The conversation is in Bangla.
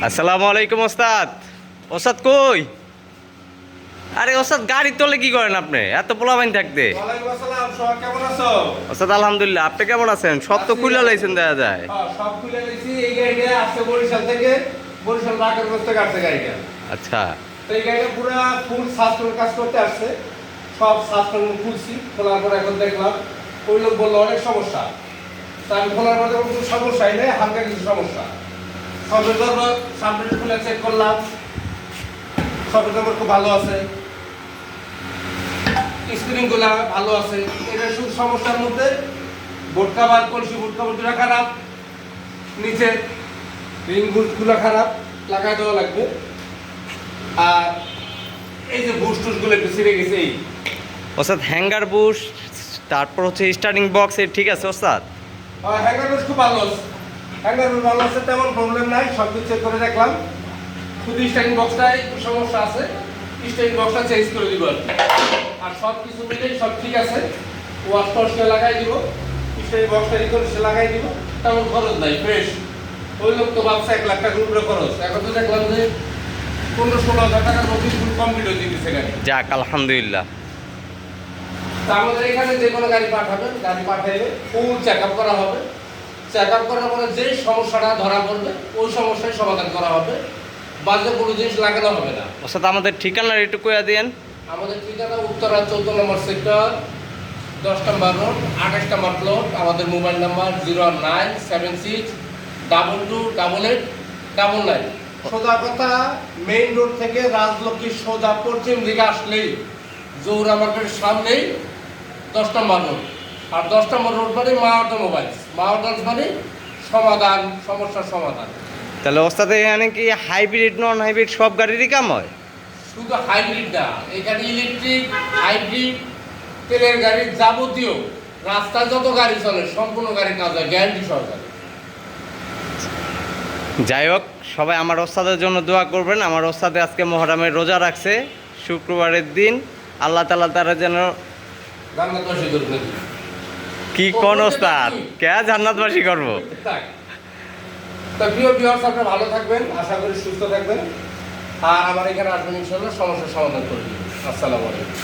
আসসালামু আলাইকুম ওস্তাদ। ওস্তাদ কই? আরে ওস্তাদ গাড়ির তলে কি করেন আপনি এত পোলাপাইন থাকতে? ওয়ালাইকুম আসসালাম, সবাই কেমন আছো? ওস্তাদ আলহামদুলিল্লাহ, আপনি কেমন আছেন? সব তো খুলে লাইছেন দেখা যায়। সব খুলে নিয়েছি। এই গাড়িটা আসছে বরিশাল থেকে, বরিশাল বাকেরগঞ্জ থেকে আসছে গাড়িটা। আচ্ছা তো এই গাড়িটা পুরো ফুল সাসপেন্ড কাজ করতে আসছে। সব সাসপেন্ড খুলছি, খোলার পর এখন দেখলাম ওই লোক বললো অনেক সমস্যা। তা আমি খোলার পর দেখলাম কোনো সমস্যাই নেই, হালকা কিছু সমস্যা। সবের জন্য সামনে খুলে চেক করলাম, সবের জন্য খুব ভালো আছে, স্ক্রিন গুলা ভালো আছে। এটা শুধু সমস্যার মধ্যে বোর্ড কাভার, কলসি বোর্ড কাভার দুটা খারাপ, নিচে রিং গুলো খারাপ, লাগাই দেওয়া লাগবে। আর এই যে বুশ টুস গুলো একটু ছিঁড়ে গেছে। এই ওস্তাদ হ্যাঙ্গার বুশ, তারপর হচ্ছে স্টার্টিং বক্স এর ঠিক আছে ওস্তাদ? হ্যাঙ্গার বুশ খুব ভালো আছে, হ্যাঙ্গার বুশ ভালো আছে, তেমন প্রবলেম নাই। সব কিছু চেক করে দেখলাম, শুধু স্টার্টিং বক্সটাই একটু সমস্যা আছে। স্টার্টিং বক্সটা চেঞ্জ করে দিব আর কি। আর সব কিছু মিলেই সব ঠিক আছে। ওয়াশ টসটা লাগাই দিব, স্টার্টিং বক্সটা রিকোয়েস্ট সে লাগাই দিব। তেমন খরচ নাই, ফ্রেশ। ওই লোক তো ভাবছে 1 লাখ টাকার উপরে খরচ, এখন তো দেখলাম যে 15-16 হাজার টাকার মধ্যে ফুল কমপ্লিট হয়ে দিতেছে গাড়ি। যাক আলহামদুলিল্লাহ। তা আমাদের এখানে যে কোনো গাড়ি পাঠাবেন, গাড়ি পাঠাইলে ফুল চেক আপ করা হবে। চেক আপ করার পরে যে সমস্যাটা ধরা পড়বে ওই সমস্যার সমাধান করা হবে, বাজে কোনো জিনিস লাগানো হবে না। ওস্তাদ আমাদের ঠিকানা একটু কইয়া দিয়েন। আমাদের ঠিকানা উত্তরা 14 নম্বর সেক্টর, 10 নম্বর রোড, 28 নম্বর প্লট। আমাদের মোবাইল নাম্বার 09776228899। সোজা কথা, মেইন রোড থেকে রাজলক্ষ্মী সোজা পশ্চিম দিকে আসলেই জৌরা মার্কেটের সামনেই 10 নম্বর রোড। আর 10 নম্বর রোড মানে মাওয়ার্দা মোবাইলস, মাওয়ার্দাস মানে সমাধান, সমস্যার সমাধান। তাহলে ওস্তাদ এখানে কি হাইব্রিড নন হাইব্রিড সব গাড়িরই কাম হয়? শুধু হাইব্রিড না, এখানে ইলেকট্রিক, হাইব্রিড, তেলের গাড়ির যাবতীয় রাস্তায় যত গাড়ি চলে সম্পূর্ণ গাড়ির কাজ হয়, গ্যারান্টি সহকারে। যাই হোক, সবাই আমার ওস্তাদের জন্য দোয়া করবেন। আমার ওস্তাদে আজকে মহরমের রোজা রাখছে, শুক্রবারের দিন। আল্লাহ তাআলা তারা যেন জান্নাতবাসী করবে। কি কোন ওস্তাদ কে জান্নাতবাসী করবো। তা প্রিয় ভিউয়ার্স, আপনারা ভালো থাকবেন, আশা করি সুস্থ থাকবেন। আর আমার এখানে আসবেন, ইনশাআল্লাহ সমস্যার সমাধান করে দিবেন। আসসালামু আলাইকুম।